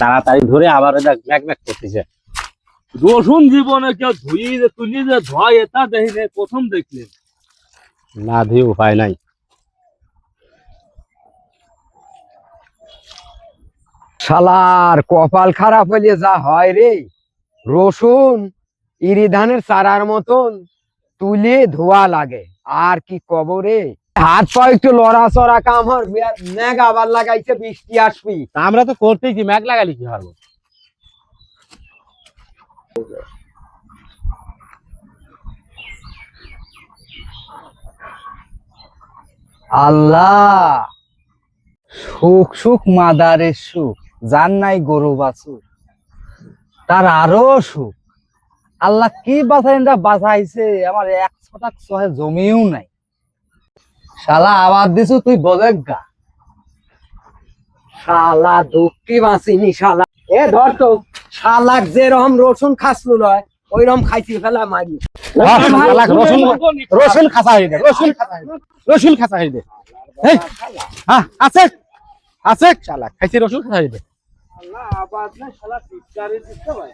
তাড়াতাড়ি ধরে আবার ম্যাক ম্যাক করতেছে। রসুন জীবনে কেউ ধুই যে তুলি যে ধোয় এটা দেখি নাই, প্রথম দেখলি। না ধুয়ে উপায় নাই। শালার কপাল খারাপ হইলে যা হয় রে, রসুন ইরি ধানের চারার মতন তুলে ধোয়া লাগে। আর কি কব রে, হাত পা একটু লড়াচড়া কাম হর, মেঘ আবার লাগাইছে বৃষ্টি আসবি। তা আমরা তো করতেই কি, ম্যাক লাগালি কি পারবো। আল্লাহ সুখ সুখ মাদারের সুখ, যার নাই গরু বাছুর তার আরো সুখ। আল্লাহ কি বাছাইনটা বাছাইছে, আমার 1 শতাংশ জমিও নাই। শালা আবার দিছু তুই বলেক গা। শালা দুঃখী বাঁচিনি শালা। এ ধর তো, শালাক যেরকম রসুন খাসলু লয় ওইরকম খাইছি ফেলা মারি। রসুন খাসা হয়ে দে, রসুন খাসা হয়ে দে, রসুন খাসা হয়ে দে। এই আছে আছে চালাক খাইছি, রসুন খাসা হয়ে দে। আল্লাহ আবাদ না শালা টিটকারি দিতে ভাই।